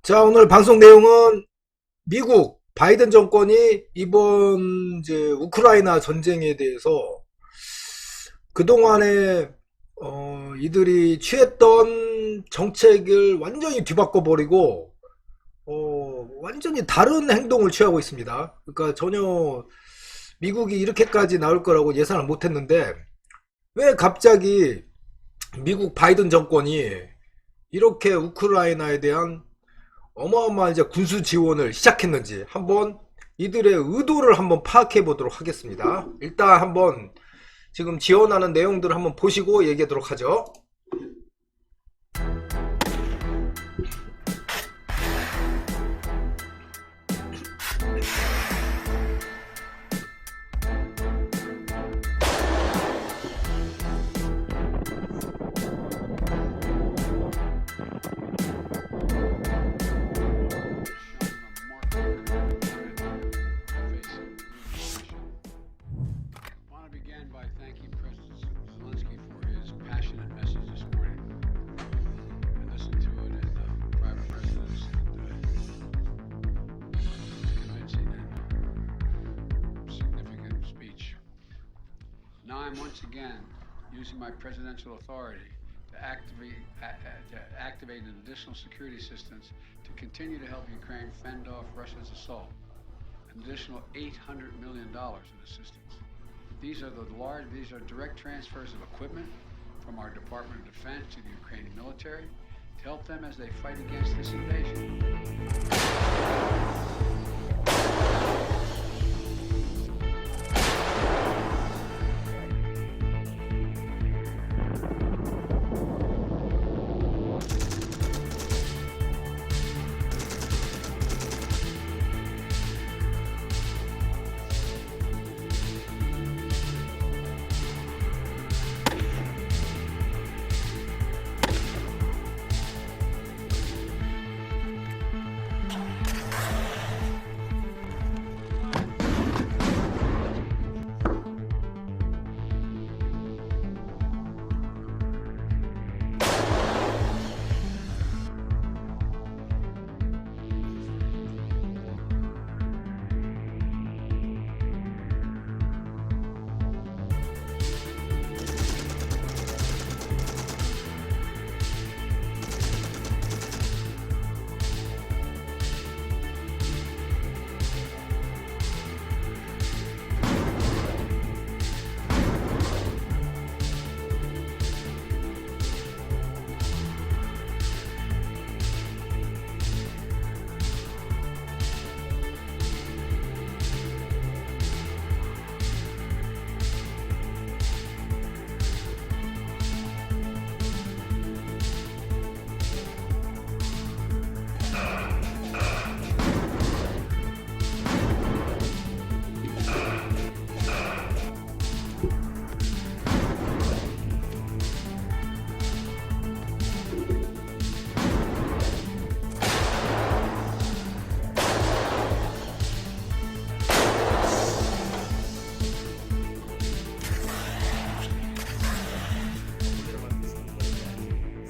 자, 오늘 방송 내용은 미국 바이든 정권이 이번 이제 우크라이나 전쟁에 대해서 그동안에 이들이 취했던 정책을 완전히 뒤바꿔 버리고 완전히 다른 행동을 취하고 있습니다. 그러니까 전혀 미국이 이렇게까지 나올 거라고 예상을 못 했는데 왜 갑자기 미국 바이든 정권이 이렇게 우크라이나에 대한 어마어마한 이제 군수 지원을 시작했는지 한번 이들의 의도를 한번 파악해 보도록 하겠습니다. 일단 한번 지금 지원하는 내용들을 한번 보시고 얘기하도록 하죠. Now I'm once again using my presidential authority to activate an additional security assistance to continue to help Ukraine fend off Russia's assault. An additional $800 million in assistance. These are direct transfers of equipment from our Department of Defense to the Ukrainian military to help them as they fight against this invasion.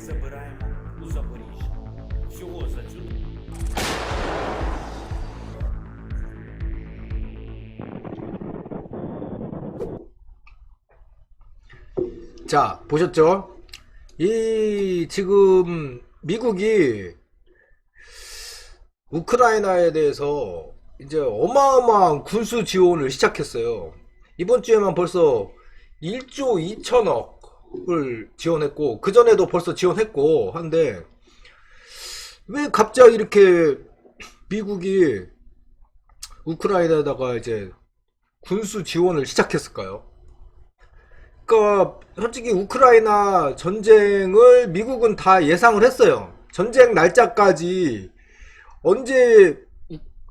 Забираємо у Запоріжжя. Всього за цю 자, 보셨죠? 이 지금 미국이 우크라이나에 대해서 이제 어마어마한 군수 지원을 시작했어요. 이번 주에만 벌써 1조 2천억을 지원했고 그 전에도 벌써 지원했고 한데 왜 갑자기 이렇게 미국이 우크라이나에다가 이제 군수 지원을 시작했을까요? 그러니까 솔직히 우크라이나 전쟁을 미국은 다 예상을 했어요. 전쟁 날짜까지 언제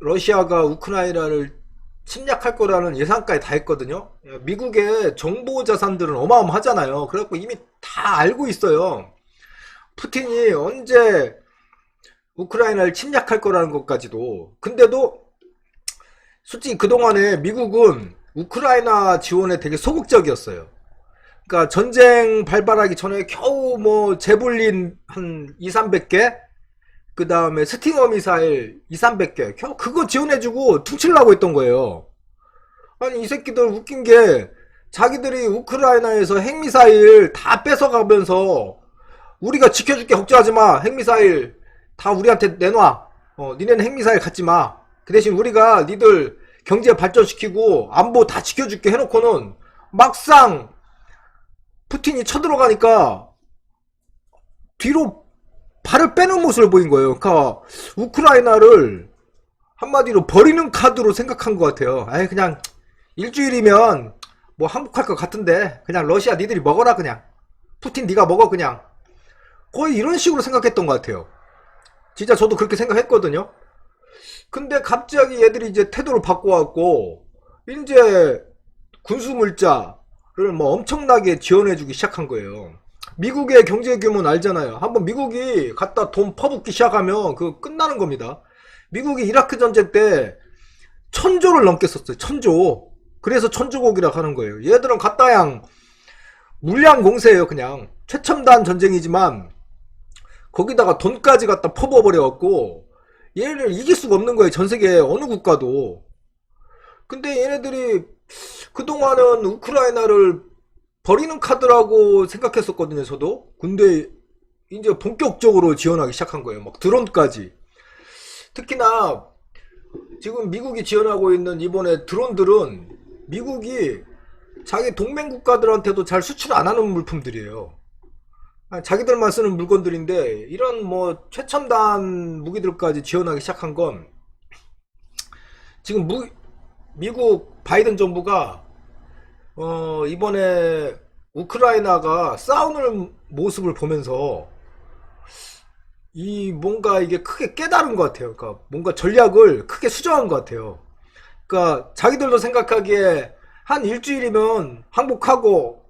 러시아가 우크라이나를 침략할 거라는 예상까지 다 했거든요. 미국의 정보 자산들은 어마어마하잖아요. 그래갖고 이미 다 알고 있어요. 푸틴이 언제 우크라이나를 침략할 거라는 것까지도. 근데도 솔직히 그동안에 미국은 우크라이나 지원에 되게 소극적이었어요. 그러니까 전쟁 발발하기 전에 겨우 뭐 제블린 한 2, 300개 그 다음에 스팅어 미사일 2,300개 그거 지원해주고 퉁치려고 했던 거예요. 아니 이 새끼들 웃긴 게 자기들이 우크라이나에서 핵미사일 다 뺏어가면서 우리가 지켜줄게 걱정하지마 핵미사일 다 우리한테 내놔 니네는 핵미사일 갖지마 그 대신 우리가 니들 경제 발전시키고 안보 다 지켜줄게 해놓고는 막상 푸틴이 쳐들어가니까 뒤로 발을 빼는 모습을 보인 거예요. 그러니까 우크라이나를 한마디로 버리는 카드로 생각한 것 같아요. 아이 그냥 일주일이면 뭐 항복할 것 같은데 그냥 러시아 니들이 먹어라 그냥 푸틴 니가 먹어 그냥 거의 이런 식으로 생각했던 것 같아요. 진짜 저도 그렇게 생각했거든요. 근데 갑자기 얘들이 이제 태도를 바꿔왔고 이제 군수물자를 뭐 엄청나게 지원해주기 시작한 거예요. 미국의 경제 규모는 알잖아요. 한번 미국이 갖다 돈 퍼붓기 시작하면 그거 끝나는 겁니다. 미국이 이라크 전쟁 때 1,000조를 넘게 썼어요. 1,000조. 그래서 천조국이라고 하는 거예요. 얘들은 갖다양 물량 공세예요. 그냥 최첨단 전쟁이지만 거기다가 돈까지 갖다 퍼부어버려갖고 얘네를 이길 수가 없는 거예요. 전세계 어느 국가도. 근데 얘네들이 그동안은 우크라이나를 버리는 카드라고 생각했었거든요. 저도. 근데 이제 본격적으로 지원하기 시작한 거예요. 막 드론까지. 특히나 지금 미국이 지원하고 있는 이번에 드론들은 미국이 자기 동맹 국가들한테도 잘 수출 안 하는 물품들이에요. 자기들만 쓰는 물건들인데 이런 뭐 최첨단 무기들까지 지원하기 시작한 건 지금 미국 바이든 정부가 이번에 우크라이나가 싸우는 모습을 보면서 뭔가 이게 크게 깨달은 것 같아요. 그러니까 뭔가 전략을 크게 수정한 것 같아요. 그러니까 자기들도 생각하기에 한 일주일이면 항복하고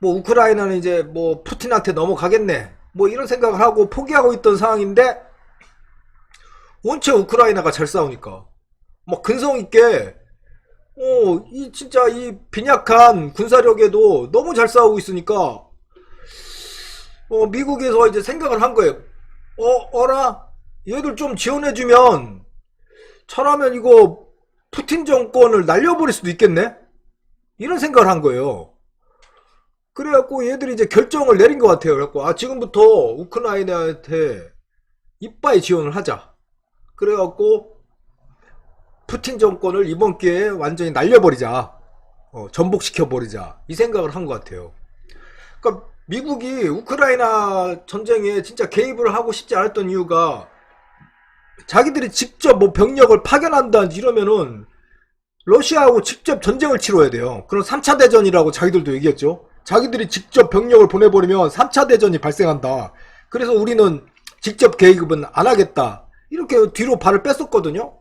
뭐 우크라이나는 이제 뭐 푸틴한테 넘어가겠네 뭐 이런 생각을 하고 포기하고 있던 상황인데 원체 우크라이나가 잘 싸우니까 막 근성 있게 진짜 이 빈약한 군사력에도 너무 잘 싸우고 있으니까 미국에서 이제 생각을 한 거예요. 어라 얘들 좀 지원해주면 잘하면 이거 푸틴 정권을 날려버릴 수도 있겠네 이런 생각을 한 거예요. 그래갖고 얘들이 이제 결정을 내린 것 같아요. 그래갖고 지금부터 우크라이나한테 이빠이 지원을 하자. 그래갖고 푸틴 정권을 이번 기회에 완전히 날려버리자. 전복시켜버리자. 이 생각을 한 것 같아요. 그러니까 미국이 우크라이나 전쟁에 진짜 개입을 하고 싶지 않았던 이유가 자기들이 직접 뭐 병력을 파견한다든지 이러면은 러시아하고 직접 전쟁을 치러야 돼요. 그럼 3차 대전이라고 자기들도 얘기했죠. 자기들이 직접 병력을 보내버리면 3차 대전이 발생한다. 그래서 우리는 직접 개입은 안 하겠다. 이렇게 뒤로 발을 뺐었거든요.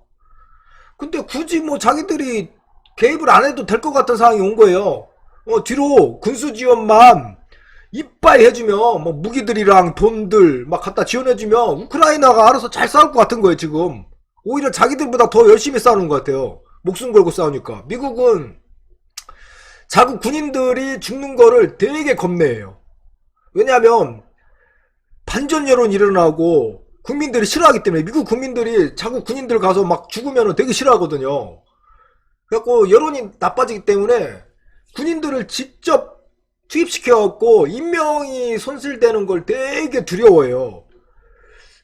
근데 굳이 뭐 자기들이 개입을 안 해도 될 것 같은 상황이 온 거예요. 뒤로 군수 지원만 이빠이 해주면 뭐 무기들이랑 돈들 막 갖다 지원해주면 우크라이나가 알아서 잘 싸울 것 같은 거예요. 지금 오히려 자기들보다 더 열심히 싸우는 것 같아요. 목숨 걸고 싸우니까. 미국은 자국 군인들이 죽는 거를 되게 겁내요. 왜냐하면 반전 여론이 일어나고 국민들이 싫어하기 때문에. 미국 국민들이 자국 군인들 가서 막 죽으면 되게 싫어하거든요. 그래갖고 여론이 나빠지기 때문에 군인들을 직접 투입시켜갖고 인명이 손실되는 걸 되게 두려워해요.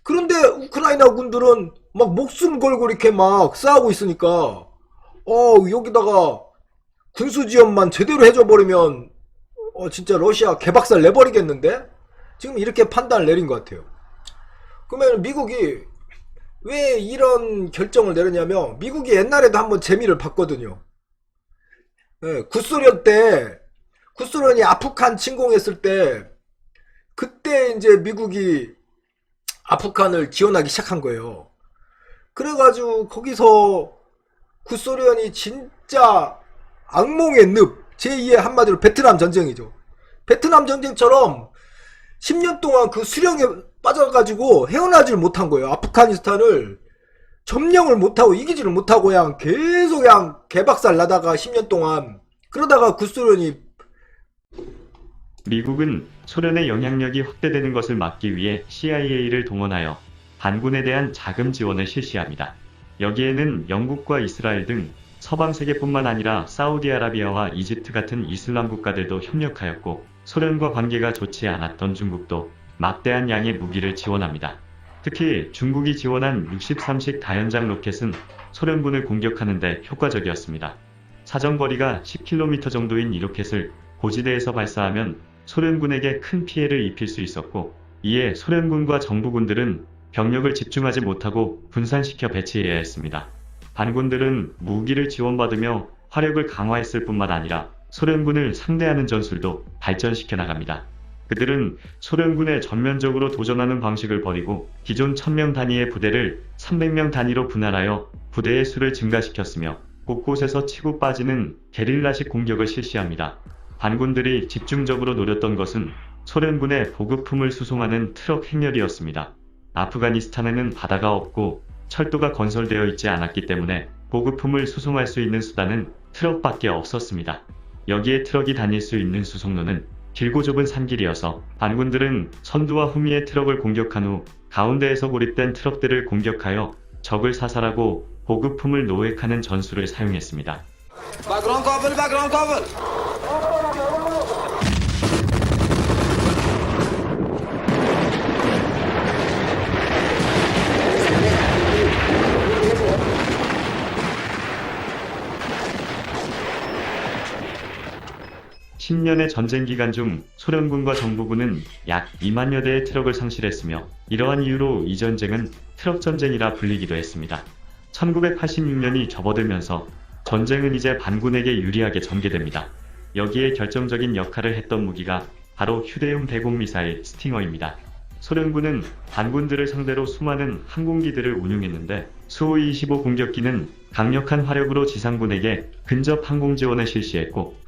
그런데 우크라이나 군들은 막 목숨 걸고 이렇게 막 싸우고 있으니까 여기다가 군수지원만 제대로 해줘버리면 진짜 러시아 개박살 내버리겠는데? 지금 이렇게 판단을 내린 것 같아요. 그러면 미국이 왜 이런 결정을 내렸냐면 미국이 옛날에도 한번 재미를 봤거든요. 네, 구소련이 아프간 침공했을 때 그때 이제 미국이 아프간을 지원하기 시작한 거예요. 그래가지고 거기서 구소련이 진짜 악몽의 늪, 제2의 한마디로 베트남 전쟁이죠. 베트남 전쟁처럼 10년 동안 그 수령에 빠져가지고 헤어나질 못한 거예요. 아프가니스탄을 점령을 못하고 이기지를 못하고 그냥 계속 그냥 개박살 나다가 10년 동안 그러다가 구소련이 미국은 소련의 영향력이 확대되는 것을 막기 위해 CIA를 동원하여 반군에 대한 자금 지원을 실시합니다. 여기에는 영국과 이스라엘 등 서방 세계뿐만 아니라 사우디아라비아와 이집트 같은 이슬람 국가들도 협력하였고, 소련과 관계가 좋지 않았던 중국도 막대한 양의 무기를 지원합니다. 특히 중국이 지원한 63식 다연장 로켓은 소련군을 공격하는 데 효과적이었습니다. 사정거리가 10km 정도인 이 로켓을 고지대에서 발사하면 소련군에게 큰 피해를 입힐 수 있었고, 이에 소련군과 정부군들은 병력을 집중하지 못하고 분산시켜 배치해야 했습니다. 반군들은 무기를 지원받으며 화력을 강화했을 뿐만 아니라 소련군을 상대하는 전술도 발전시켜 나갑니다. 그들은 소련군에 전면적으로 도전하는 방식을 버리고 기존 1000명 단위의 부대를 300명 단위로 분할하여 부대의 수를 증가시켰으며, 곳곳에서 치고 빠지는 게릴라식 공격을 실시합니다. 반군들이 집중적으로 노렸던 것은 소련군의 보급품을 수송하는 트럭 행렬이었습니다. 아프가니스탄에는 바다가 없고 철도가 건설되어 있지 않았기 때문에 보급품을 수송할 수 있는 수단은 트럭밖에 없었습니다. 여기에 트럭이 다닐 수 있는 수송로는 길고 좁은 산길이어서 반군들은 선두와 후미의 트럭을 공격한 후 가운데에서 고립된 트럭들을 공격하여 적을 사살하고 보급품을 노획하는 전술을 사용했습니다. Background cover, background cover. 십 10년의 전쟁 기간 중 소련군과 정부군은 약 2만여 대의 트럭을 상실했으며, 이러한 이유로 이 전쟁은 트럭 전쟁이라 불리기도 했습니다. 1986년이 접어들면서 전쟁은 이제 반군에게 유리하게 전개됩니다. 여기에 결정적인 역할을 했던 무기가 바로 휴대용 대공 미사일 스팅어입니다. 소련군은 반군들을 상대로 수많은 항공기들을 운용했는데, 수호이 25 공격기는 강력한 화력으로 지상군에게 근접 항공 지원을 실시했고,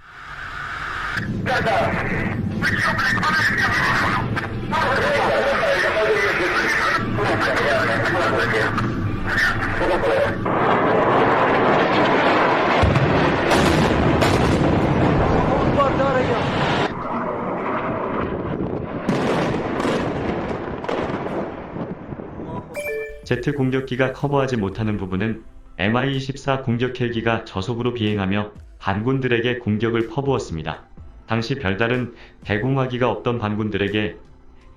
제트 공격기가 커버하지 못하는 부분은 Mi-24 공격 헬기가 저속으로 비행하며 반군들에게 공격을 퍼부었습니다. 당시 별다른 대공화기가 없던 반군들에게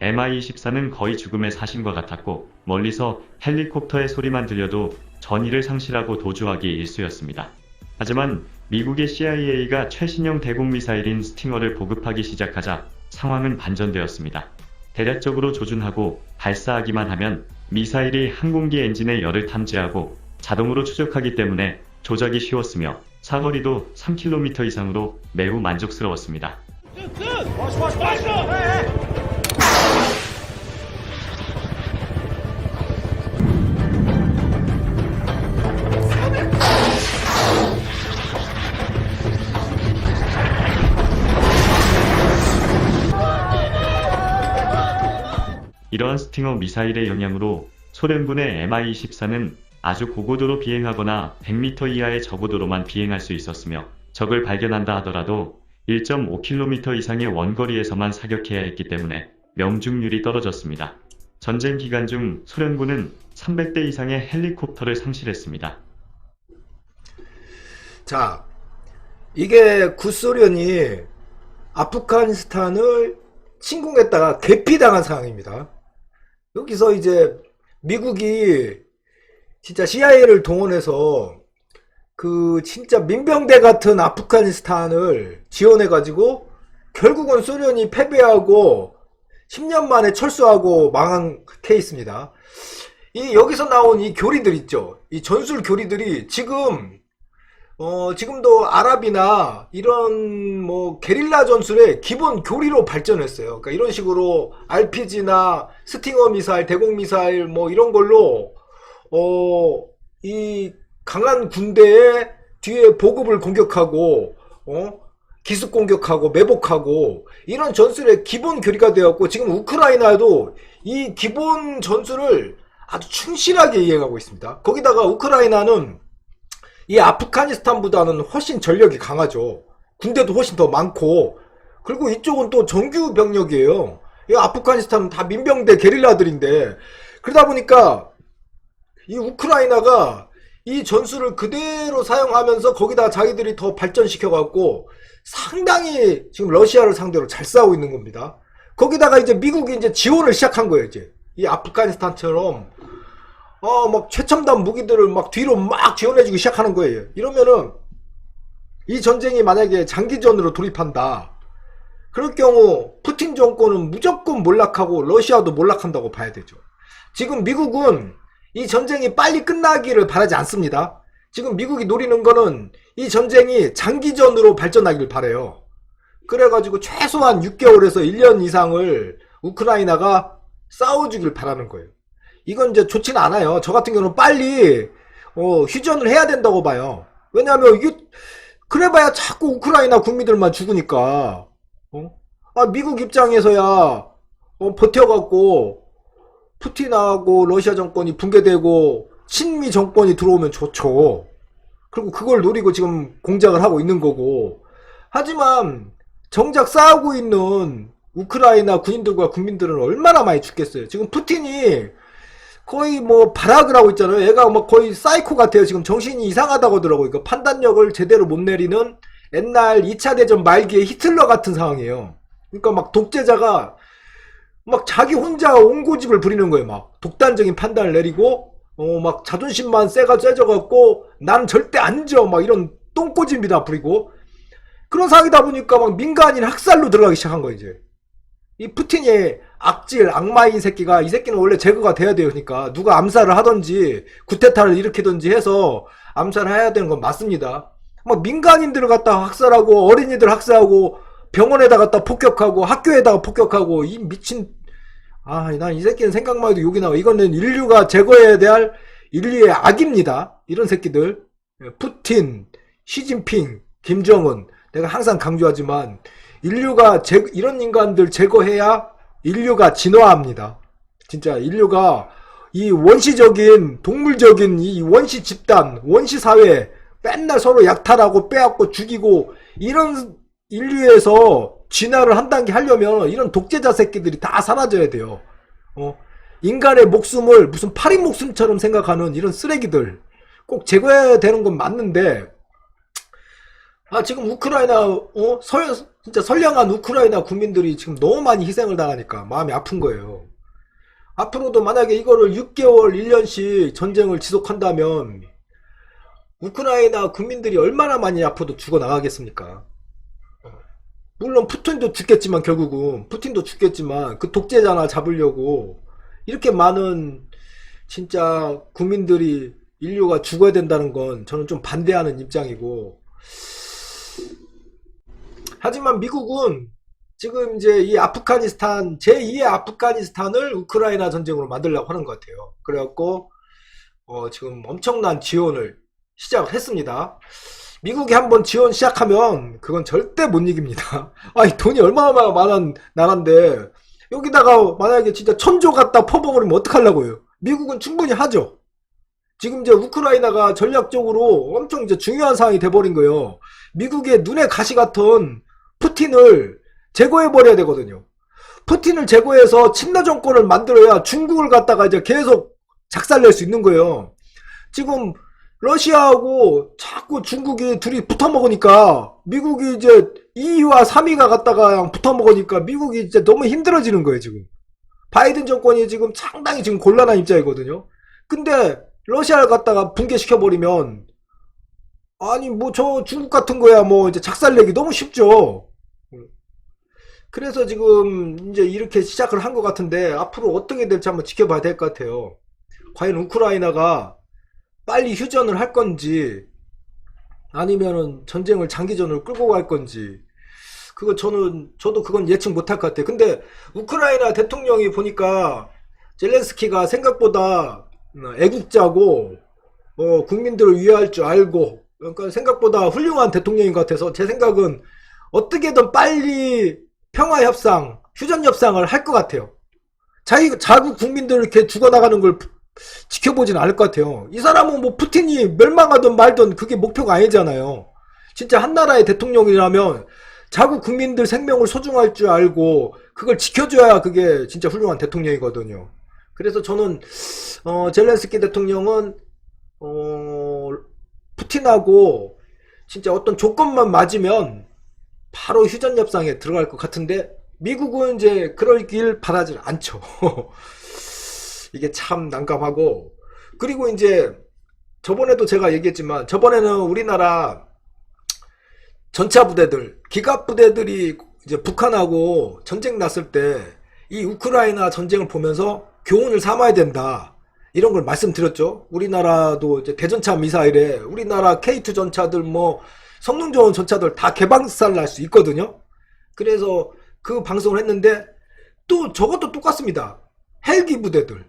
Mi-24는 거의 죽음의 사신과 같았고, 멀리서 헬리콥터의 소리만 들려도 전의를 상실하고 도주하기 일쑤였습니다. 하지만 미국의 CIA가 최신형 대공미사일인 스팅어를 보급하기 시작하자 상황은 반전되었습니다. 대략적으로 조준하고 발사하기만 하면 미사일이 항공기 엔진의 열을 탐지하고 자동으로 추적하기 때문에 조작이 쉬웠으며, 사거리도 3km 이상으로 매우 만족스러웠습니다. 이러한 스팅어 미사일의 영향으로 소련군의 Mi-24는 아주 고고도로 비행하거나 100m 이하의 저고도로만 비행할 수 있었으며, 적을 발견한다 하더라도 1.5km 이상의 원거리에서만 사격해야 했기 때문에 명중률이 떨어졌습니다. 전쟁 기간 중 소련군은 300대 이상의 헬리콥터를 상실했습니다. 자, 이게 구소련이 아프가니스탄을 침공했다가 개피당한 상황입니다. 여기서 이제 미국이 진짜 CIA를 동원해서 그 진짜 민병대 같은 아프가니스탄을 지원해가지고 결국은 소련이 패배하고 10년 만에 철수하고 망한 케이스입니다. 이 여기서 나온 이 교리들 있죠. 이 전술 교리들이 지금도 아랍이나 이런 뭐 게릴라 전술의 기본 교리로 발전했어요. 그러니까 이런 식으로 RPG나 스팅어 미사일, 대공 미사일 뭐 이런 걸로 이 강한 군대의 뒤에 보급을 공격하고 기습 공격하고 매복하고 이런 전술의 기본 교리가 되었고, 지금 우크라이나도 이 기본 전술을 아주 충실하게 이행하고 있습니다. 거기다가 우크라이나는 이 아프가니스탄보다는 훨씬 전력이 강하죠. 군대도 훨씬 더 많고, 그리고 이쪽은 또 정규 병력이에요. 이 아프가니스탄은 다 민병대 게릴라들인데, 그러다 보니까 이 우크라이나가 이 전술을 그대로 사용하면서 거기다 자기들이 더 발전시켜갖고 상당히 지금 러시아를 상대로 잘 싸우고 있는 겁니다. 거기다가 이제 미국이 이제 지원을 시작한 거예요, 이제. 이 아프가니스탄처럼, 막 최첨단 무기들을 막 뒤로 막 지원해주기 시작하는 거예요. 이러면은, 이 전쟁이 만약에 장기전으로 돌입한다. 그럴 경우, 푸틴 정권은 무조건 몰락하고, 러시아도 몰락한다고 봐야 되죠. 지금 미국은 이 전쟁이 빨리 끝나기를 바라지 않습니다. 지금 미국이 노리는 거는 이 전쟁이 장기전으로 발전하기를 바라요. 그래가지고 최소한 6개월에서 1년 이상을 우크라이나가 싸워주길 바라는 거예요. 이건 이제 좋지는 않아요. 저 같은 경우는 빨리 휴전을 해야 된다고 봐요. 왜냐하면 이게 그래봐야 자꾸 우크라이나 국민들만 죽으니까. 미국 입장에서야 버텨갖고 푸틴하고 러시아 정권이 붕괴되고 친미 정권이 들어오면 좋죠. 그리고 그걸 노리고 지금 공작을 하고 있는 거고. 하지만 정작 싸우고 있는 우크라이나 군인들과 국민들은 얼마나 많이 죽겠어요. 지금 푸틴이 거의 뭐 발악을 하고 있잖아요. 얘가 뭐 거의 사이코 같아요. 지금 정신이 이상하다고 하더라고요. 그러니까 판단력을 제대로 못 내리는 옛날 2차 대전 말기의 히틀러 같은 상황이에요. 그러니까 막 독재자가 막 자기 혼자 옹고집을 부리는 거예요. 막 독단적인 판단을 내리고 막 자존심만 세져갖고 난 절대 안 져 막 이런 똥꼬집이다 부리고 그런 상황이다 보니까 막 민간인 학살로 들어가기 시작한 거예요. 이제 이 푸틴의 악질 악마인 새끼가 이 새끼는 원래 제거가 돼야 돼요. 그러니까 누가 암살을 하든지 쿠데타를 일으키든지 해서 암살을 해야 되는 건 맞습니다. 막 민간인들을 갖다 학살하고 어린이들 학살하고 병원에다 갖다 폭격하고 학교에다가 폭격하고 이 미친 난 이 새끼는 생각만 해도 욕이 나와. 이거는 인류가 제거해야 될 인류의 악입니다. 이런 새끼들 푸틴, 시진핑, 김정은 내가 항상 강조하지만 인류가 이런 인간들 제거해야 인류가 진화합니다. 진짜 인류가 이 원시적인 동물적인 이 원시 집단 원시 사회 맨날 서로 약탈하고 빼앗고 죽이고 이런 인류에서 진화를 한 단계 하려면 이런 독재자 새끼들이 다 사라져야 돼요. 인간의 목숨을 무슨 파리 목숨처럼 생각하는 이런 쓰레기들 꼭 제거해야 되는 건 맞는데 지금 우크라이나 진짜 선량한 우크라이나 국민들이 지금 너무 많이 희생을 당하니까 마음이 아픈 거예요. 앞으로도 만약에 이거를 6개월 1년씩 전쟁을 지속한다면 우크라이나 국민들이 얼마나 많이 앞으로도 죽어나가겠습니까? 물론 푸틴도 죽겠지만 결국은 푸틴도 죽겠지만 그 독재자나 잡으려고 이렇게 많은 진짜 국민들이 인류가 죽어야 된다는 건 저는 좀 반대하는 입장이고 하지만 미국은 지금 이제 이 아프가니스탄 제2의 아프가니스탄을 우크라이나 전쟁으로 만들려고 하는 것 같아요. 그래갖고 지금 엄청난 지원을 시작을 했습니다. 미국이 한번 지원 시작하면 그건 절대 못 이깁니다. 돈이 얼마나 많은 나라인데 여기다가 만약에 진짜 천조 갖다 퍼버리면 어떡하려고요. 미국은 충분히 하죠. 지금 이제 우크라이나가 전략적으로 엄청 이제 중요한 상황이 돼버린 거예요. 미국의 눈에 가시 같은 푸틴을 제거해버려야 되거든요. 푸틴을 제거해서 친러 정권을 만들어야 중국을 갖다가 이제 계속 작살낼 수 있는 거예요. 지금 러시아하고 자꾸 중국이 둘이 붙어먹으니까 미국이 이제 2위와 3위가 갖다가 붙어먹으니까 미국이 이제 너무 힘들어지는 거예요. 지금 바이든 정권이 지금 상당히 지금 곤란한 입장이거든요. 근데 러시아를 갖다가 붕괴시켜버리면 뭐 저 중국 같은 거야 뭐 이제 작살내기 너무 쉽죠. 그래서 지금 이제 이렇게 시작을 한 것 같은데 앞으로 어떻게 될지 한번 지켜봐야 될 것 같아요. 과연 우크라이나가 빨리 휴전을 할 건지 아니면은 전쟁을 장기전으로 끌고 갈 건지 그거 저도 그건 예측 못할 것 같아요. 근데 우크라이나 대통령이 보니까 젤렌스키가 생각보다 애국자고 국민들을 위할 줄 알고 그러니까 생각보다 훌륭한 대통령인 것 같아서 제 생각은 어떻게든 빨리 평화협상, 휴전협상을 할 것 같아요. 자국 국민들 이렇게 죽어나가는 걸 지켜보진 않을 것 같아요. 이 사람은 뭐 푸틴이 멸망하든 말든 그게 목표가 아니잖아요. 진짜 한 나라의 대통령이라면 자국 국민들 생명을 소중할 줄 알고 그걸 지켜줘야 그게 진짜 훌륭한 대통령이거든요. 그래서 저는 젤렌스키 대통령은 푸틴하고 진짜 어떤 조건만 맞으면 바로 휴전협상에 들어갈 것 같은데 미국은 이제 그럴 길 바라지 않죠. 이게 참 난감하고, 그리고 이제 저번에도 제가 얘기했지만 저번에는 우리나라 전차 부대들, 기갑 부대들이 이제 북한하고 전쟁 났을 때 이 우크라이나 전쟁을 보면서 교훈을 삼아야 된다, 이런 걸 말씀드렸죠. 우리나라도 이제 대전차 미사일에 우리나라 K2 전차들 뭐 성능 좋은 전차들 다 개박살 날 수 있거든요. 그래서 그 방송을 했는데 또 저것도 똑같습니다. 헬기 부대들,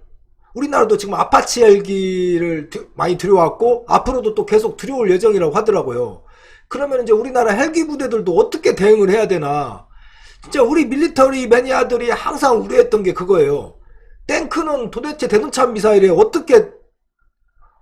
우리나라도 지금 아파치 헬기를 많이 들여왔고 앞으로도 또 계속 들여올 예정이라고 하더라고요. 그러면 이제 우리나라 헬기 부대들도 어떻게 대응을 해야 되나. 진짜 우리 밀리터리 매니아들이 항상 우려했던 게 그거예요. 탱크는 도대체 대전차 미사일에 어떻게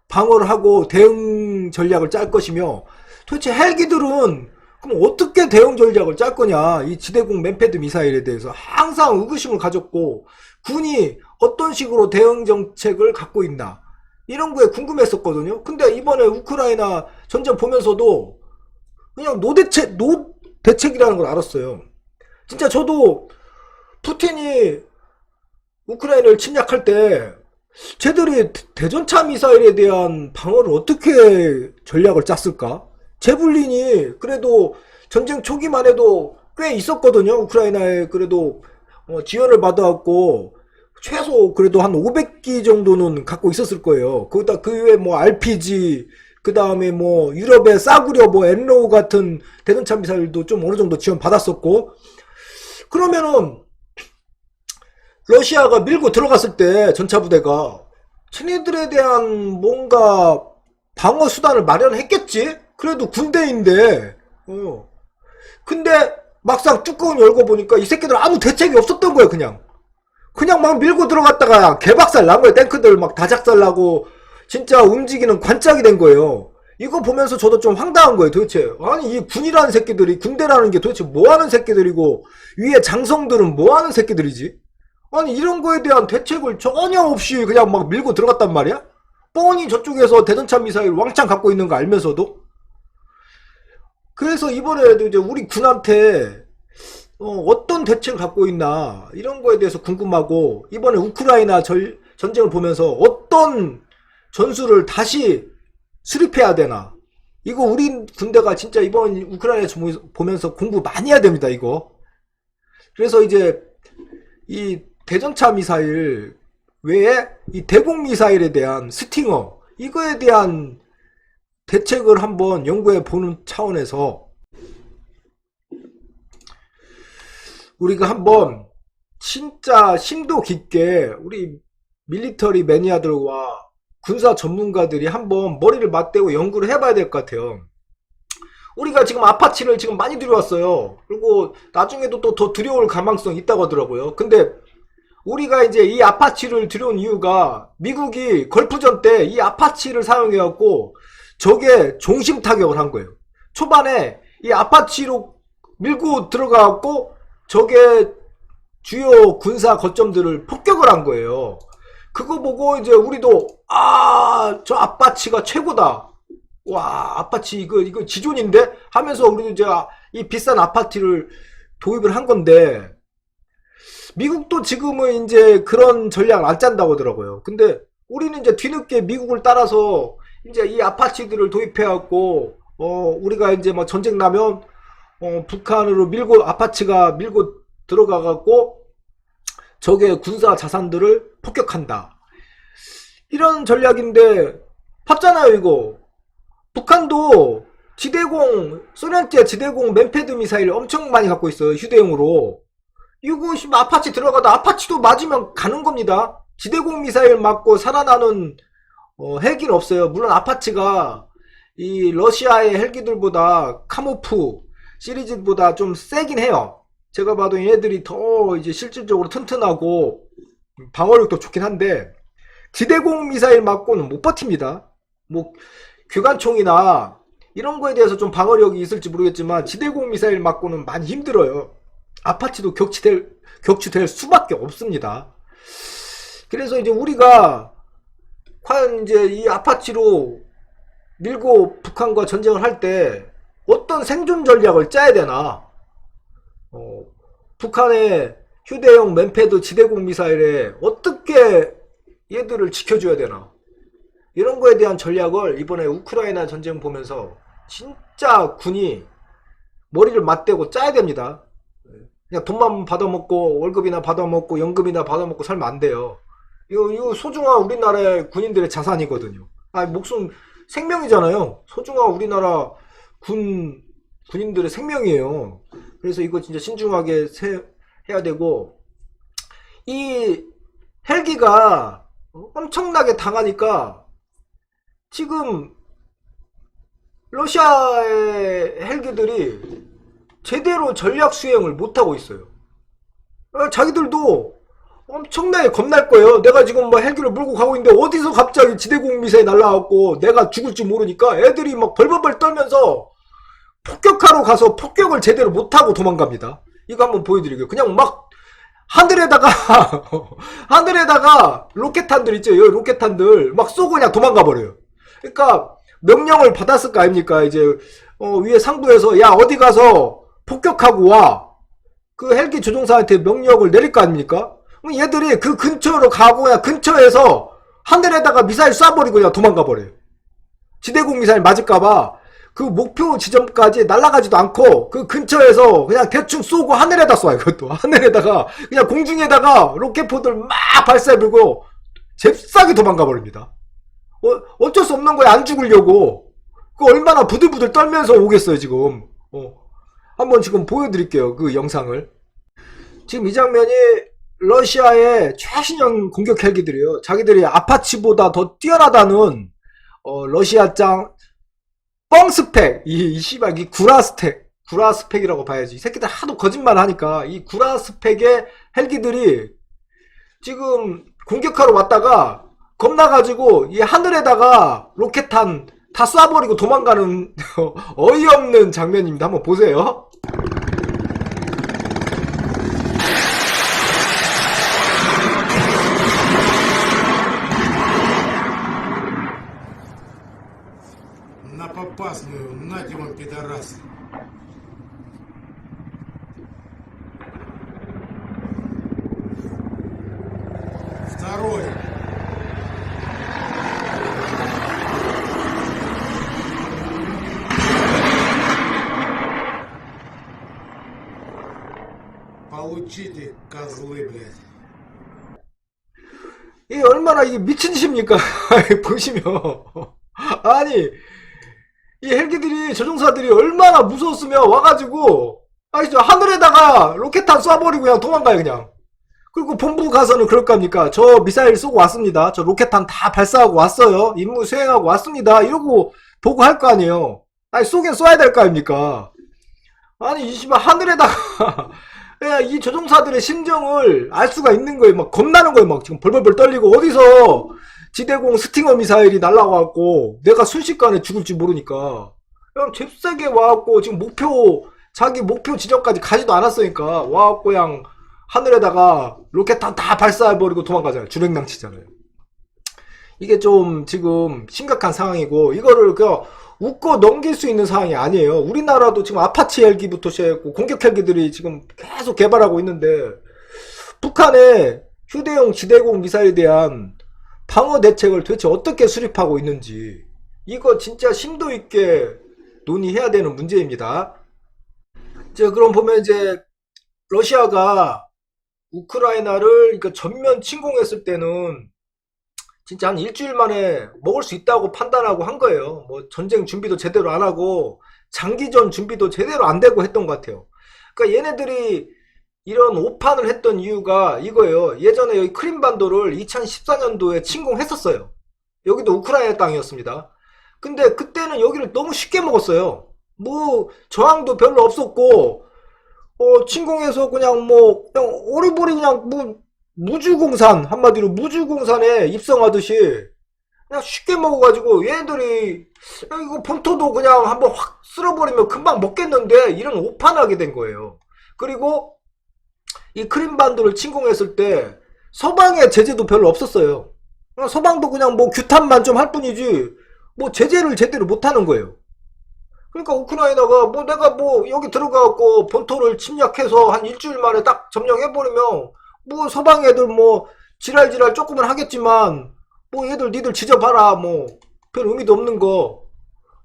방어를 하고 대응 전략을 짤 것이며, 도대체 헬기들은 그럼 어떻게 대응 전략을 짤 거냐, 이 지대공 맨패드 미사일에 대해서 항상 의구심을 가졌고, 군이 어떤 식으로 대응 정책을 갖고 있나, 이런 거에 궁금했었거든요. 근데 이번에 우크라이나 전쟁 보면서도 그냥 노대책이라는 걸 알았어요. 진짜 저도 푸틴이 우크라이나를 침략할 때 쟤들이 대전차 미사일에 대한 방어를 어떻게 전략을 짰을까? 제블린이 그래도 전쟁 초기만 해도 꽤 있었거든요. 우크라이나에 그래도 지원을 받아왔고 최소 그래도 한 500기 정도는 갖고 있었을 거예요. 거기다 그 외에 뭐 RPG, 그 다음에 뭐 유럽의 싸구려 뭐 엔로우 같은 대전차 미사일도 좀 어느 정도 지원 받았었고, 그러면은 러시아가 밀고 들어갔을 때 전차 부대가 쟤네들에 대한 뭔가 방어 수단을 마련했겠지? 그래도 군대인데. 근데 막상 뚜껑 열고 보니까 이 새끼들 아무 대책이 없었던 거예요. 그냥 막 밀고 들어갔다가 개박살 난 거예요. 탱크들 막 다작살 나고 진짜 움직이는 관짝이 된 거예요. 이거 보면서 저도 좀 황당한 거예요. 도대체 아니 이 군이라는 새끼들이, 군대라는 게 도대체 뭐하는 새끼들이고 위에 장성들은 뭐하는 새끼들이지? 아니 이런 거에 대한 대책을 전혀 없이 그냥 막 밀고 들어갔단 말이야? 뻔히 저쪽에서 대전차 미사일 왕창 갖고 있는 거 알면서도. 그래서 이번에도 이제 우리 군한테 어떤 대책을 갖고 있나, 이런 거에 대해서 궁금하고, 이번에 우크라이나 전쟁을 보면서 어떤 전술을 다시 수립해야 되나, 이거 우리 군대가 진짜 이번 우크라이나 보면서 공부 많이 해야 됩니다, 이거. 그래서 이제 이 대전차 미사일 외에 이 대공 미사일에 대한 스팅어, 이거에 대한 대책을 한번 연구해 보는 차원에서 우리가 한번 진짜 심도 깊게 우리 밀리터리 매니아들과 군사 전문가들이 한번 머리를 맞대고 연구를 해봐야 될 것 같아요. 우리가 지금 아파치를 지금 많이 들여왔어요. 그리고 나중에도 또 더 들여올 가망성이 있다고 하더라고요. 근데 우리가 이제 이 아파치를 들여온 이유가 미국이 걸프전 때 이 아파치를 사용해갖고 적의 중심 타격을 한 거예요. 초반에 이 아파치로 밀고 들어가갖고 적의 주요 군사 거점들을 폭격을 한 거예요. 그거 보고 이제 우리도 저 아파치가 최고다. 와, 아파치 이거 지존인데? 하면서 우리도 이제 이 비싼 아파치를 도입을 한 건데, 미국도 지금은 이제 그런 전략을 안 짠다고 하더라고요. 근데 우리는 이제 뒤늦게 미국을 따라서 이제 이 아파치들을 도입해갖고, 우리가 이제 막 전쟁 나면, 북한으로 아파치가 밀고 들어가갖고, 적의 군사 자산들을 폭격한다. 이런 전략인데, 봤잖아요, 이거. 북한도 소련제 지대공 맨패드 미사일 엄청 많이 갖고 있어요, 휴대용으로. 이거 아파치 들어가다 아파치도 맞으면 가는 겁니다. 지대공 미사일 맞고 살아나는 헬기는 없어요. 물론 아파치가 이 러시아의 헬기들보다 카모프 시리즈보다 좀 세긴 해요. 제가 봐도 얘네들이 더 이제 실질적으로 튼튼하고 방어력도 좋긴 한데, 지대공 미사일 맞고는 못 버팁니다. 뭐 규관총이나 이런 거에 대해서 좀 방어력이 있을지 모르겠지만 지대공 미사일 맞고는 많이 힘들어요. 아파치도 격추될 수밖에 없습니다. 그래서 이제 우리가 과연 이제 이 아파치로 밀고 북한과 전쟁을 할 때 어떤 생존 전략을 짜야 되나? 북한의 휴대용 맨패드 지대공 미사일에 어떻게 얘들을 지켜줘야 되나? 이런 거에 대한 전략을 이번에 우크라이나 전쟁 보면서 진짜 군이 머리를 맞대고 짜야 됩니다. 그냥 돈만 받아먹고 월급이나 받아먹고 연금이나 받아먹고 살면 안 돼요. 이거 소중한 우리나라의 군인들의 자산이거든요. 목숨 생명이잖아요. 소중한 우리나라 군인들의 생명이에요. 그래서 이거 진짜 신중하게 해야 되고, 이 헬기가 엄청나게 당하니까 지금 러시아의 헬기들이 제대로 전략 수행을 못하고 있어요. 자기들도 엄청나게 겁날 거예요. 내가 지금 막 헬기를 몰고 가고 있는데 어디서 갑자기 지대공 미사일 날라왔고 내가 죽을지 모르니까 애들이 막 벌벌벌 떨면서 폭격하러 가서 폭격을 제대로 못하고 도망갑니다. 이거 한번 보여드릴게요. 그냥 막 하늘에다가 하늘에다가 로켓탄들 있죠. 여기 로켓탄들 막 쏘고 그냥 도망가 버려요. 그러니까 명령을 받았을 거 아닙니까? 이제 위에 상부에서 야 어디 가서 폭격하고 와. 그 헬기 조종사한테 명령을 내릴 거 아닙니까? 그럼 얘들이 그 근처로 가고 그냥 근처에서 하늘에다가 미사일 쏴버리고 그냥 도망가 버려요. 지대공 미사일 맞을까봐 그 목표 지점까지 날아가지도 않고 그 근처에서 그냥 대충 쏘고 하늘에다 쏴요. 그것도 하늘에다가 그냥 공중에다가 로켓포들 막 발사해불고 잽싸게 도망가 버립니다. 어쩔 수 없는 거야. 안 죽으려고. 그 얼마나 부들부들 떨면서 오겠어요 지금. 한번 지금 보여드릴게요. 그 영상을. 지금 이 장면이 러시아의 최신형 공격 헬기들이에요. 자기들이 아파치보다 더 뛰어나다는 러시아장 뻥스펙, 이 구라스펙이라고 봐야지. 이 새끼들 하도 거짓말 하니까 이 구라스펙의 헬기들이 지금 공격하러 왔다가 겁나가지고 이 하늘에다가 로켓탄 다 쏴버리고 도망가는 어이없는 장면입니다. 한번 보세요. На попасную, нате вам, пидорасы. Второе. Получите, козлы, блядь. 이게 얼마나 이게 미친 짓입니까? 보시면 아니 이 헬기들이 조종사들이 얼마나 무서웠으면 와가지고 아시죠? 하늘에다가 로켓탄 쏴버리고 그냥 도망가요 그냥. 그리고 본부 가서는 그럴 겁니까? 저 미사일 쏘고 왔습니다. 저 로켓탄 다 발사하고 왔어요. 임무 수행하고 왔습니다. 이러고 보고 할 거 아니에요. 아니 쏘긴 쏴야 될 거 아닙니까? 아니 이 씨발 하늘에다가 이 조종사들의 심정을 알 수가 있는 거예요. 막 겁나는 거예요. 막 지금 벌벌벌 떨리고 어디서 지대공 스팅어 미사일이 날라와갖고 내가 순식간에 죽을지 모르니까 그냥 잽싸게 와갖고 지금 자기 목표 지점까지 가지도 않았으니까 와갖고 그냥 하늘에다가 로켓탄 다 발사해버리고 도망가잖아요. 주랭랑치잖아요. 이게 좀 지금 심각한 상황이고 이거를 그냥 웃고 넘길 수 있는 상황이 아니에요. 우리나라도 지금 아파치 헬기부터 시작했고 공격 헬기들이 지금 계속 개발하고 있는데 북한의 휴대용 지대공 미사일에 대한 방어 대책을 도대체 어떻게 수립하고 있는지 이거 진짜 심도 있게 논의해야 되는 문제입니다. 자, 그럼 보면 이제 러시아가 우크라이나를 전면 침공했을 때는 진짜 한 일주일 만에 먹을 수 있다고 판단하고 한 거예요. 뭐 전쟁 준비도 제대로 안 하고 장기전 준비도 제대로 안 되고 했던 것 같아요. 그러니까 얘네들이 이런 오판을 했던 이유가 이거예요. 예전에 여기 크림반도를 2014년도에 침공했었어요. 여기도 우크라이나 땅이었습니다. 근데 그때는 여기를 너무 쉽게 먹었어요. 뭐 저항도 별로 없었고 침공해서 그냥 오리보리 그냥 무주공산, 한마디로 무주공산에 입성하듯이 그냥 쉽게 먹어가지고 얘네들이 이거 본토도 그냥 한번 확 쓸어버리면 금방 먹겠는데 이런 오판하게 된 거예요. 그리고 이 크림반도를 침공했을 때 서방의 제재도 별로 없었어요. 서방도 그냥 뭐 규탄만 좀 할 뿐이지 뭐 제재를 제대로 못하는 거예요. 그러니까 우크라이나가 뭐 내가 뭐 여기 들어가갖고 본토를 침략해서 한 일주일 만에 딱 점령해버리면 뭐 서방 애들 뭐 지랄지랄 조금은 하겠지만 뭐 얘들 니들 지져봐라 뭐 별 의미도 없는 거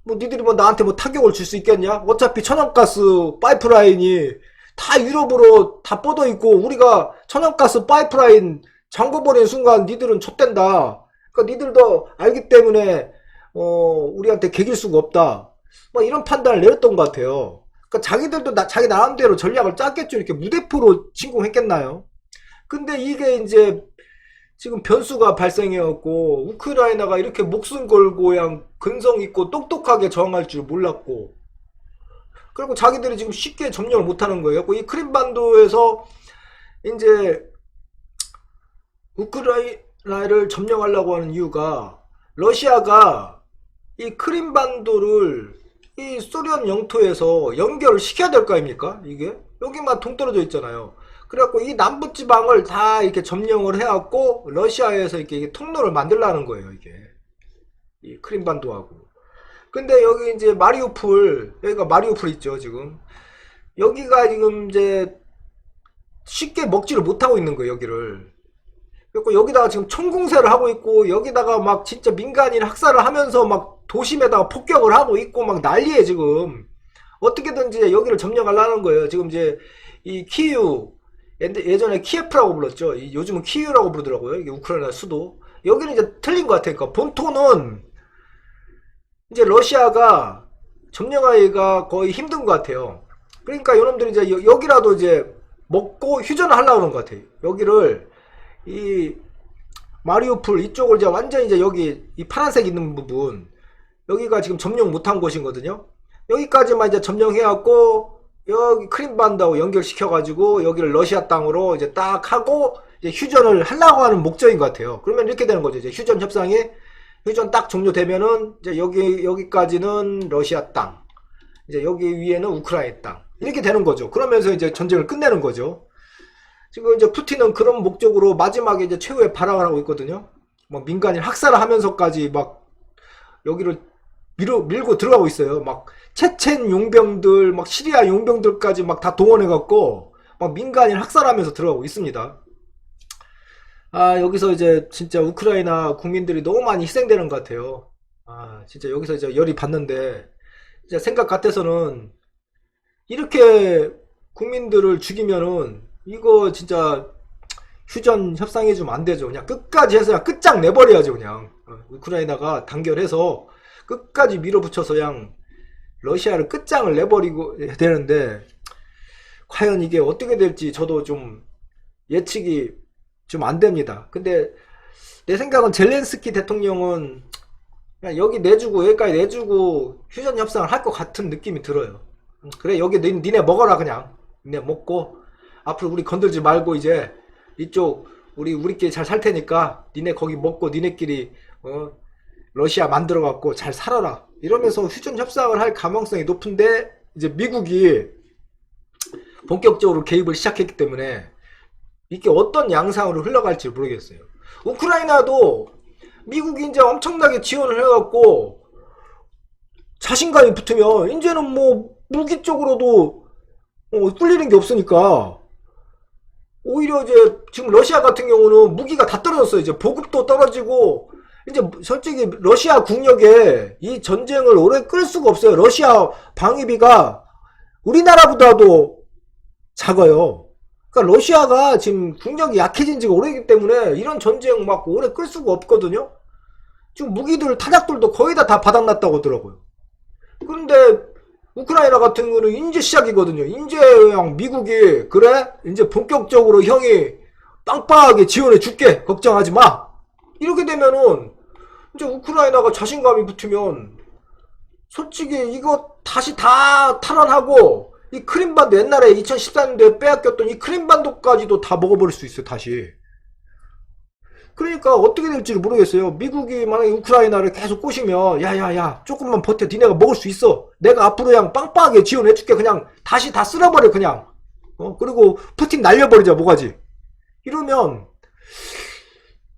뭐 니들이 뭐 나한테 뭐 타격을 줄 수 있겠냐? 어차피 천연가스 파이프라인이 다 유럽으로 다 뻗어 있고 우리가 천연가스 파이프라인 잠궈버리는 순간 니들은 좆된다. 그러니까 니들도 알기 때문에 우리한테 개길 수가 없다. 뭐 이런 판단을 내렸던 것 같아요. 그러니까 자기들도 자기 나름대로 전략을 짰겠죠. 이렇게 무대포로 침공했겠나요? 근데 이게 이제 지금 변수가 발생해갖고 우크라이나가 이렇게 목숨 걸고 그냥 근성 있고 똑똑하게 저항할 줄 몰랐고 그리고 자기들이 지금 쉽게 점령을 못하는 거예요. 이 크림반도에서 이제 우크라이나를 점령하려고 하는 이유가 러시아가 이 크림반도를 이 소련 영토에서 연결을 시켜야 될 거 아닙니까? 이게 여기만 동떨어져 있잖아요. 그래갖고 이 남부지방을 다 이렇게 점령을 해갖고 러시아에서 이렇게 통로를 만들라는 거예요. 이게 이 크림반도하고. 근데 여기 이제 마리우폴, 여기가 마리우폴 있죠 지금. 여기가 지금 이제 쉽게 먹지를 못하고 있는 거예요 여기를. 그리고 여기다가 지금 총공세를 하고 있고 여기다가 막 진짜 민간인 학살을 하면서 막 도심에다가 폭격을 하고 있고 막 난리에 지금. 어떻게든지 여기를 점령하려는 거예요. 지금 이제 이 키이우, 예전에 키예프라고 불렀죠. 요즘은 키이우라고 부르더라고요. 이게 우크라이나 수도. 여기는 이제 틀린 것 같아요. 그러니까 본토는 이제 러시아가 점령하기가 거의 힘든 것 같아요. 그러니까 여러분들이 이제 여기라도 이제 먹고 휴전을 하려고 하는 것 같아요. 여기를 이 마리우폴 이쪽을 이제 완전히 이제 여기 이 파란색 있는 부분 여기가 지금 점령 못한 곳이거든요. 여기까지만 이제 점령해갖고 여기 크림반도하고 연결시켜가지고 여기를 러시아 땅으로 이제 딱 하고 이제 휴전을 하려고 하는 목적인 것 같아요. 그러면 이렇게 되는 거죠. 이제 휴전 협상이 휴전 딱 종료되면은 이제 여기까지는 러시아 땅, 이제 여기 위에는 우크라이나 땅 이렇게 되는 거죠. 그러면서 이제 전쟁을 끝내는 거죠. 지금 이제 푸틴은 그런 목적으로 마지막에 이제 최후의 발악을 하고 있거든요. 막 민간인 학살을 하면서까지 막 여기를 밀고 들어가고 있어요. 막 체첸 용병들, 막 시리아 용병들까지 막 다 동원해갖고 막 민간인 학살하면서 들어가고 있습니다. 아, 여기서 이제 진짜 우크라이나 국민들이 너무 많이 희생되는 것 같아요. 아, 진짜 여기서 이제 열이 받는데, 진짜 생각 같아서는 이렇게 국민들을 죽이면은 이거 진짜 휴전 협상해주면 안 되죠. 그냥 끝까지 해서 그냥 끝장 내버려야죠. 그냥 우크라이나가 단결해서 끝까지 밀어붙여서 그냥 러시아를 끝장을 내버리고 되는데 과연 이게 어떻게 될지 저도 좀 예측이 좀 안 됩니다. 근데 내 생각은 젤렌스키 대통령은 그냥 여기 내주고 여기까지 내주고 휴전 협상을 할 것 같은 느낌이 들어요. 그래 여기 니네 먹어라. 그냥 니네 먹고 앞으로 우리 건들지 말고 이제 이쪽 우리끼리 잘 살 테니까 니네 거기 먹고 니네끼리 러시아 만들어 갖고 잘 살아라 이러면서 휴전 협상을 할 가능성이 높은데 이제 미국이 본격적으로 개입을 시작했기 때문에 이게 어떤 양상으로 흘러갈지 모르겠어요. 우크라이나도 미국이 이제 엄청나게 지원을 해갖고 자신감이 붙으면 이제는 뭐 무기 쪽으로도 뚫리는 게 없으니까 오히려 이제 지금 러시아 같은 경우는 무기가 다 떨어졌어요. 이제 보급도 떨어지고 이제 솔직히 러시아 국력에 이 전쟁을 오래 끌 수가 없어요. 러시아 방위비가 우리나라보다도 작아요. 그러니까 러시아가 지금 국력이 약해진 지가 오래이기 때문에 이런 전쟁 막 오래 끌 수가 없거든요. 지금 무기들 타작들도 거의 다 바닥났다고 하더라고요. 그런데 우크라이나 같은 거는 이제 시작이거든요. 이제 그냥 미국이 그래 이제 본격적으로 형이 빵빵하게 지원해 줄게 걱정하지 마 이렇게 되면은 이제 우크라이나가 자신감이 붙으면 솔직히 이거 다시 다 탈환하고 이 크림반도 옛날에 2014년도에 빼앗겼던 이 크림반도까지도 다 먹어버릴 수 있어요. 다시. 그러니까 어떻게 될지를 모르겠어요. 미국이 만약에 우크라이나를 계속 꼬시면 야야야 조금만 버텨 니네가 먹을 수 있어. 내가 앞으로 그냥 빵빵하게 지원해줄게. 그냥 다시 다 쓸어버려 그냥. 그리고 푸틴 날려버리자 뭐가지. 이러면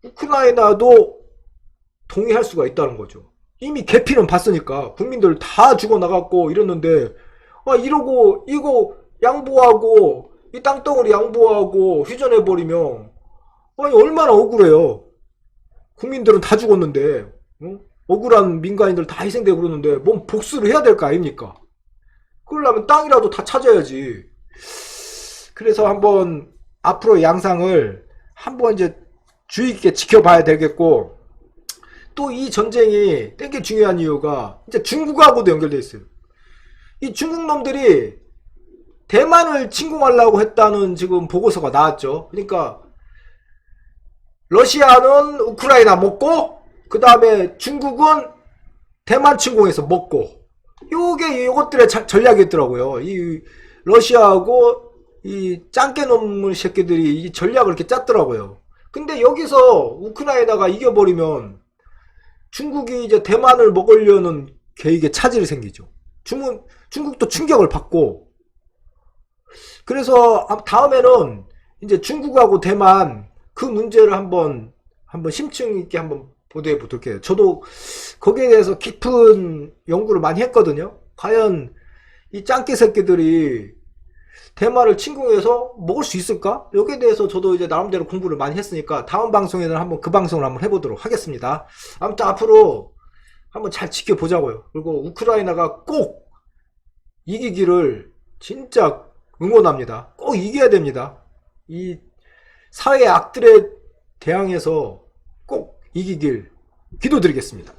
우크라이나도 동의할 수가 있다는 거죠. 이미 개피는 봤으니까 국민들 다 죽어나갔고 이랬는데 이러고 이거 양보하고 이 땅덩어리 양보하고 휴전해버리면 얼마나 억울해요. 국민들은 다 죽었는데 억울한 민간인들 다 희생되고 그러는데 뭔 복수를 해야 될 거 아닙니까? 그러려면 땅이라도 다 찾아야지. 그래서 한번 앞으로 양상을 한번 이제 주의 깊게 지켜봐야 되겠고, 또 이 전쟁이 되게 중요한 이유가 이제 중국하고도 연결돼 있어요. 이 중국 놈들이 대만을 침공하려고 했다는 지금 보고서가 나왔죠. 그러니까 러시아는 우크라이나 먹고 그 다음에 중국은 대만 침공해서 먹고, 요것들의 전략이었더라고요. 이 러시아하고 이 짱깨놈의 새끼들이 이 전략을 이렇게 짰더라고요. 근데 여기서 우크라이나가 이겨버리면 중국이 이제 대만을 먹으려는 계획에 차질이 생기죠. 중국도 충격을 받고, 그래서 다음에는 이제 중국하고 대만 그 문제를 한번 심층 있게 한번 보도해 보도록 해요. 저도 거기에 대해서 깊은 연구를 많이 했거든요. 과연 이 짱깨 새끼들이 대만을 침공해서 먹을 수 있을까? 여기에 대해서 저도 이제 나름대로 공부를 많이 했으니까 다음 방송에는 한번 그 방송을 한번 해보도록 하겠습니다. 아무튼 앞으로 한번 잘 지켜보자고요. 그리고 우크라이나가 꼭 이기기를 진짜 응원합니다. 꼭 이겨야 됩니다. 이 사회 악들에 대항해서 꼭 이기길 기도드리겠습니다.